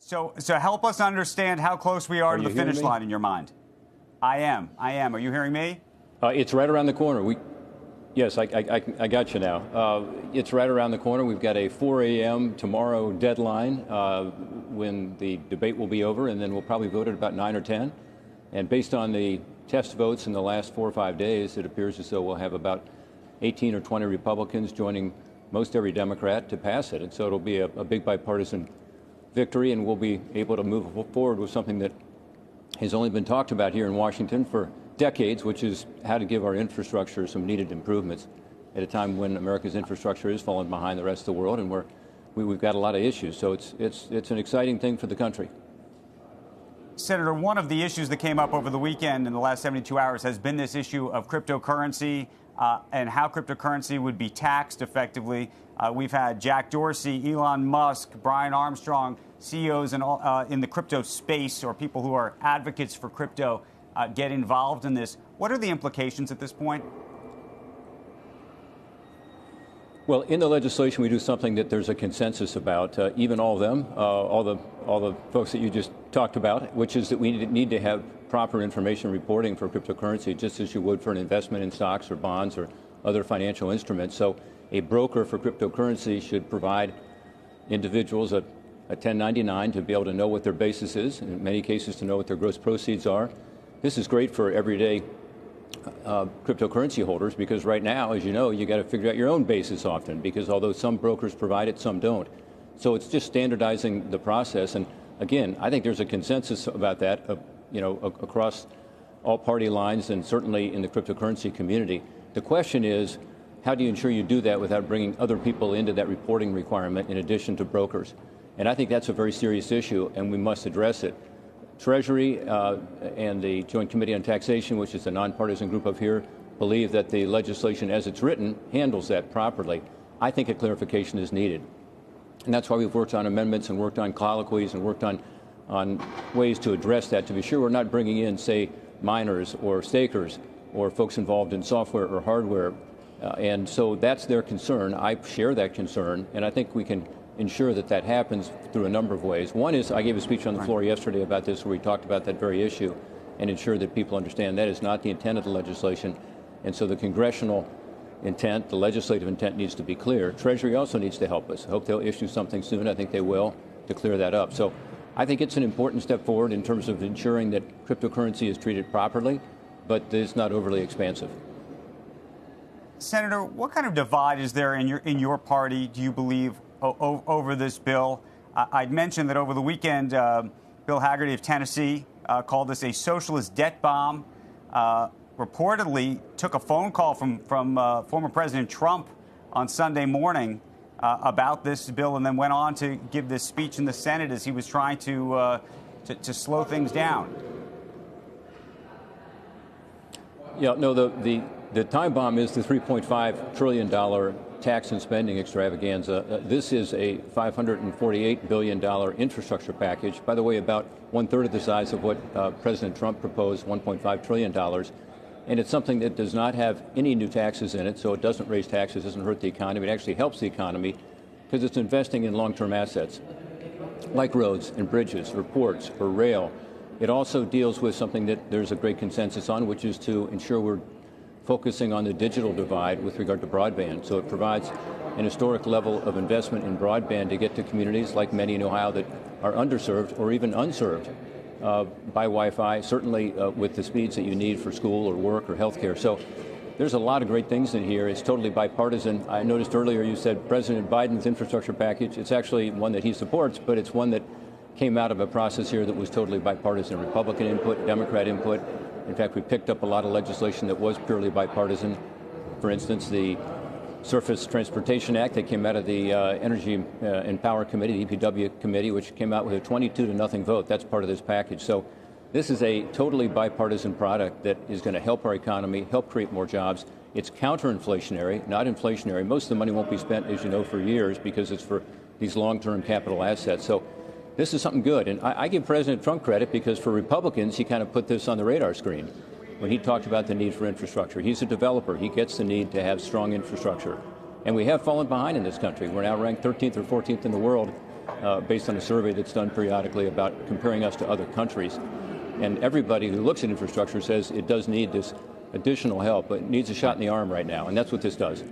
So help us understand how close we are to the finish line in your mind. I am. Are you hearing me? It's right around the corner. Yes, I got you now. It's right around the corner. We've got a 4 a.m. tomorrow deadline when the debate will be over, and then we'll probably vote at about 9 or 10. And based on the test votes in the last 4 or 5 days, it appears as though we'll have about 18 or 20 Republicans joining most every Democrat to pass it. And so it'll be a big bipartisan victory, and we'll be able to move forward with something that has only been talked about here in Washington for decades, which is how to give our infrastructure some needed improvements at a time when America's infrastructure is falling behind the rest of the world, and we've got a lot of issues. So it's an exciting thing for the country. Senator, one of the issues that came up over the weekend in the last 72 hours has been this issue of cryptocurrency and how cryptocurrency would be taxed effectively. We've had Jack Dorsey, Elon Musk, Brian Armstrong, CEOs in the crypto space, or people who are advocates for crypto, get involved in this. What are the implications at this point? Well, in the legislation, we do something that there's a consensus about, even all of them, all the folks that you just talked about, which is that we need to have proper information reporting for cryptocurrency, just as you would for an investment in stocks or bonds or other financial instruments. So a broker for cryptocurrency should provide individuals a 1099 to be able to know what their basis is, in many cases to know what their gross proceeds are. This is great for everyday cryptocurrency holders, because right now, as you know, you got to figure out your own basis often, because although some brokers provide it, some don't. So it's just standardizing the process. And again, I think there's a consensus about that, across all party lines and certainly in the cryptocurrency community. The question is, how do you ensure you do that without bringing other people into that reporting requirement in addition to brokers? And I think that's a very serious issue, and we must address it. Treasury and the Joint Committee on Taxation, which is a nonpartisan group up here, believe that the legislation as it's written handles that properly. I think a clarification is needed. And that's why we've worked on amendments and worked on colloquies and worked on ways to address that, to be sure we're not bringing in, say, miners or stakers or folks involved in software or hardware. And so that's their concern. I share that concern, and I think we can ensure that that happens through a number of ways. One is, I gave a speech on the floor yesterday about this, where we talked about that very issue and ensure that people understand that is not the intent of the legislation. And so the congressional intent, the legislative intent, needs to be clear. Treasury also needs to help us. I hope they'll issue something soon. I think they will, to clear that up. So I think it's an important step forward in terms of ensuring that cryptocurrency is treated properly, but it's not overly expansive. Senator, what kind of divide is there in your party, do you believe, over this bill? I'd mentioned that over the weekend, Bill Hagerty of Tennessee called this a socialist debt bomb. Reportedly took a phone call from former President Trump on Sunday morning about this bill, and then went on to give this speech in the Senate as he was trying to slow things down. Yeah, no, the time bomb is the $3.5 trillion tax and spending extravaganza. This is a $548 billion infrastructure package. By the way, about 1/3 of the size of what President Trump proposed, $1.5 trillion. And it's something that does not have any new taxes in it, so it doesn't raise taxes, doesn't hurt the economy. It actually helps the economy because it's investing in long-term assets like roads and bridges or ports or rail. It also deals with something that there's a great consensus on, which is to ensure we're focusing on the digital divide with regard to broadband. So it provides an historic level of investment in broadband to get to communities like many in Ohio that are underserved or even unserved by Wi-Fi, certainly with the speeds that you need for school or work or healthcare. So there's a lot of great things in here. It's totally bipartisan. I noticed earlier you said President Biden's infrastructure package. It's actually one that he supports, but it's one that came out of a process here that was totally bipartisan. Republican input, Democrat input. In fact, we picked up a lot of legislation that was purely bipartisan. For instance, the Surface Transportation Act that came out of the Energy and Power Committee, the EPW committee, which came out with a 22-0 vote. That's part of this package. So this is a totally bipartisan product that is going to help our economy, help create more jobs. It's counter-inflationary, not inflationary. Most of the money won't be spent, as you know, for years because it's for these long-term capital assets. So this is something good. And I give President Trump credit because for Republicans, he kind of put this on the radar screen when he talked about the need for infrastructure. He's a developer. He gets the need to have strong infrastructure. And we have fallen behind in this country. We're now ranked 13th or 14th in the world based on a survey that's done periodically about comparing us to other countries. And everybody who looks at infrastructure says it does need this additional help, but it needs a shot in the arm right now, and that's what this does.